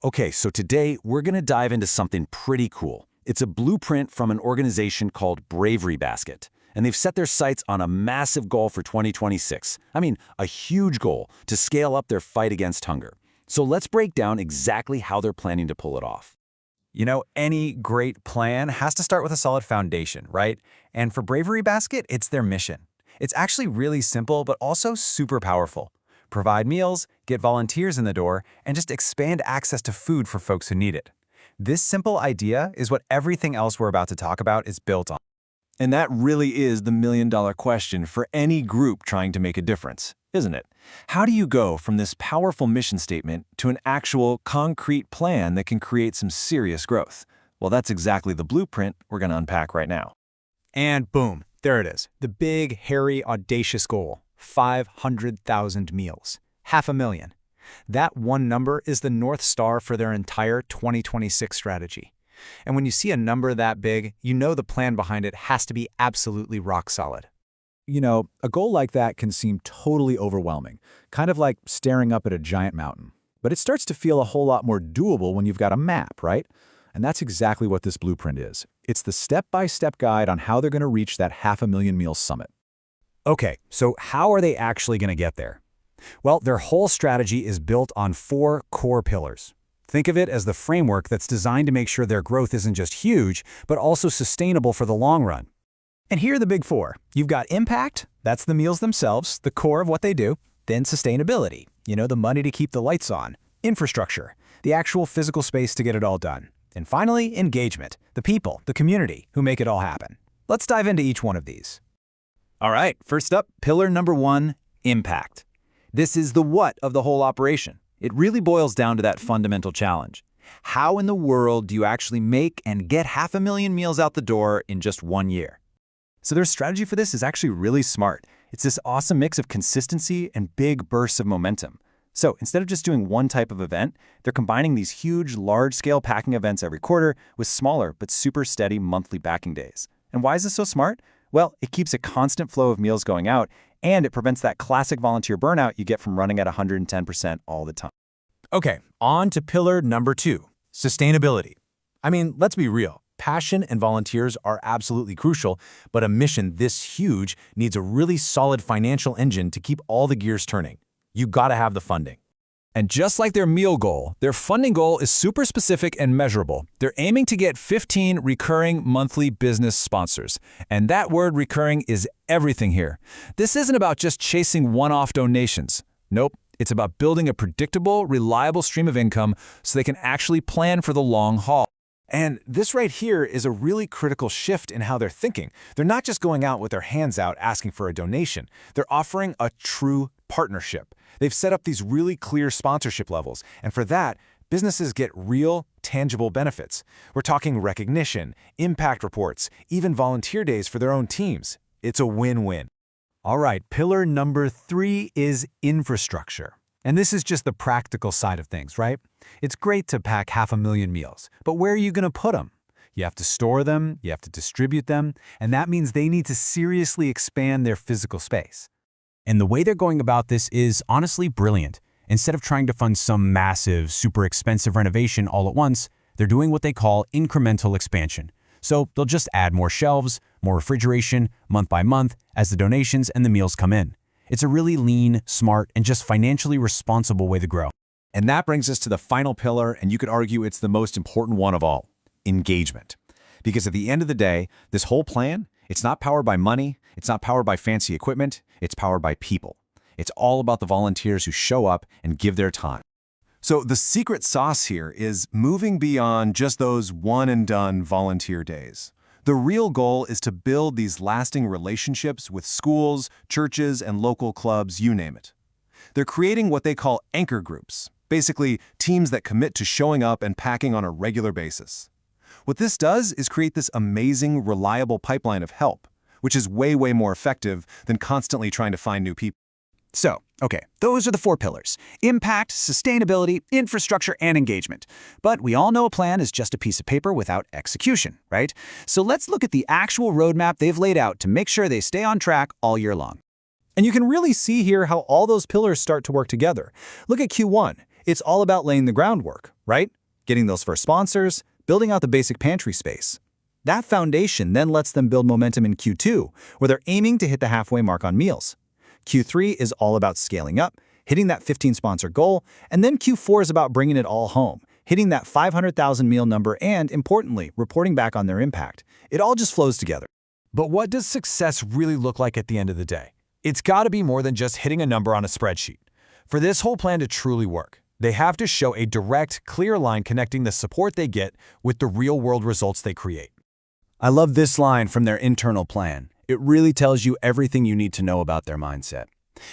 Okay, so today we're going to dive into something pretty cool. It's a blueprint from an organization called Bravery Basket, and they've set their sights on a massive goal for 2026. I mean, a huge goal to scale up their fight against hunger. So let's break down exactly how they're planning to pull it off. You know, any great plan has to start with a solid foundation, right? And for Bravery Basket, it's their mission. It's actually really simple, but also super powerful. Provide meals, get volunteers in the door, and just expand access to food for folks who need it. This simple idea is what everything else we're about to talk about is built on. And that really is the million-dollar question for any group trying to make a difference, isn't it? How do you go from this powerful mission statement to an actual, concrete plan that can create some serious growth? Well, that's exactly the blueprint we're going to unpack right now. And boom, there it is. The big, hairy, audacious goal. 500,000 meals. 500,000. That one number is the North Star for their entire 2026 strategy. And when you see a number that big, you know the plan behind it has to be absolutely rock solid. You know, a goal like that can seem totally overwhelming, kind of like staring up at a giant mountain. But it starts to feel a whole lot more doable when you've got a map, right? And that's exactly what this blueprint is. It's the step-by-step guide on how they're going to reach that 500,000 meal summit. Okay, so how are they actually going to get there? Well, their whole strategy is built on 4 core pillars. Think of it as the framework that's designed to make sure their growth isn't just huge, but also sustainable for the long run. And here are the big 4. You've got impact, that's the meals themselves, the core of what they do. Then sustainability, you know, the money to keep the lights on. Infrastructure, the actual physical space to get it all done. And finally, engagement, the people, the community who make it all happen. Let's dive into each one of these. All right, first up, pillar number 1, impact. This is the what of the whole operation. It really boils down to that fundamental challenge. How in the world do you actually make and get 500,000 meals out the door in just 1 year? So their strategy for this is actually really smart. It's this awesome mix of consistency and big bursts of momentum. So instead of just doing one type of event, they're combining these huge, large-scale packing events every quarter with smaller but super steady monthly backing days. And why is this so smart? Well, it keeps a constant flow of meals going out, and it prevents that classic volunteer burnout you get from running at 110% all the time. Okay, on to pillar number 2, sustainability. I mean, let's be real. Passion and volunteers are absolutely crucial, but a mission this huge needs a really solid financial engine to keep all the gears turning. You gotta have the funding. And just like their meal goal, their funding goal is super specific and measurable. They're aiming to get 15 recurring monthly business sponsors. And that word recurring is everything here. This isn't about just chasing one-off donations. Nope, it's about building a predictable, reliable stream of income so they can actually plan for the long haul. And this right here is a really critical shift in how they're thinking. They're not just going out with their hands out asking for a donation. They're offering a true partnership. They've set up these really clear sponsorship levels, and for that, businesses get real, tangible benefits. We're talking recognition, impact reports, even volunteer days for their own teams. It's a win-win. All right, pillar number 3 is infrastructure. And this is just the practical side of things, right? It's great to pack 500,000 meals, but where are you going to put them? You have to store them, you have to distribute them, and that means they need to seriously expand their physical space. And the way they're going about this is honestly brilliant. Instead of trying to fund some massive, super expensive renovation all at once, they're doing what they call incremental expansion. So they'll just add more shelves, more refrigeration, month by month, as the donations and the meals come in. It's a really lean, smart, and just financially responsible way to grow. And that brings us to the final pillar, and you could argue it's the most important one of all, engagement. Because at the end of the day, this whole plan, it's not powered by money, it's not powered by fancy equipment, it's powered by people. It's all about the volunteers who show up and give their time. So the secret sauce here is moving beyond just those one-and-done volunteer days. The real goal is to build these lasting relationships with schools, churches, and local clubs, you name it. They're creating what they call anchor groups, basically teams that commit to showing up and packing on a regular basis. What this does is create this amazing, reliable pipeline of help, which is way more effective than constantly trying to find new people. So, okay, those are the 4 pillars: impact, sustainability, infrastructure, and engagement. But we all know a plan is just a piece of paper without execution, right? So let's look at the actual roadmap they've laid out to make sure they stay on track all year long. And you can really see here how all those pillars start to work together. Look at Q1. It's all about laying the groundwork, right? Getting those first sponsors, building out the basic pantry space. That foundation then lets them build momentum in Q2, where they're aiming to hit the halfway mark on meals. Q3 is all about scaling up, hitting that 15 sponsor goal, and then Q4 is about bringing it all home, hitting that 500,000 meal number and, importantly, reporting back on their impact. It all just flows together. But what does success really look like at the end of the day? It's got to be more than just hitting a number on a spreadsheet. For this whole plan to truly work, they have to show a direct, clear line connecting the support they get with the real-world results they create. I love this line from their internal plan. It really tells you everything you need to know about their mindset.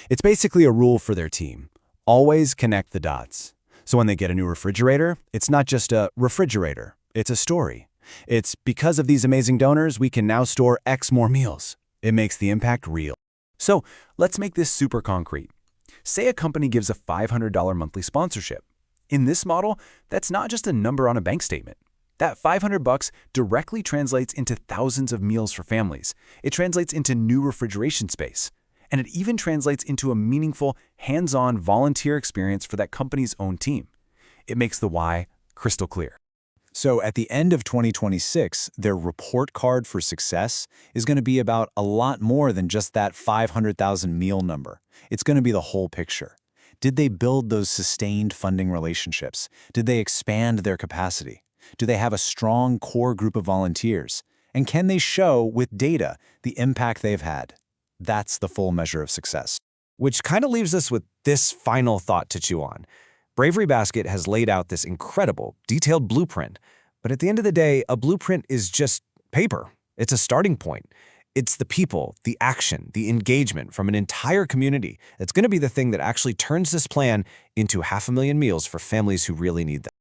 It's basically a rule for their team. Always connect the dots. So when they get a new refrigerator, it's not just a refrigerator, it's a story. It's because of these amazing donors, we can now store X more meals. It makes the impact real. So let's make this super concrete. Say a company gives a $500 monthly sponsorship. In this model, that's not just a number on a bank statement. That $500 directly translates into thousands of meals for families. It translates into new refrigeration space. And it even translates into a meaningful, hands-on volunteer experience for that company's own team. It makes the why crystal clear. So at the end of 2026, their report card for success is going to be about a lot more than just that 500,000 meal number. It's going to be the whole picture. Did they build those sustained funding relationships? Did they expand their capacity? Do they have a strong core group of volunteers? And can they show with data the impact they've had? That's the full measure of success. Which kind of leaves us with this final thought to chew on. Bravery Basket has laid out this incredible, detailed blueprint, but at the end of the day, a blueprint is just paper. It's a starting point. It's the people, the action, the engagement from an entire community that's going to be the thing that actually turns this plan into 500,000 meals for families who really need them.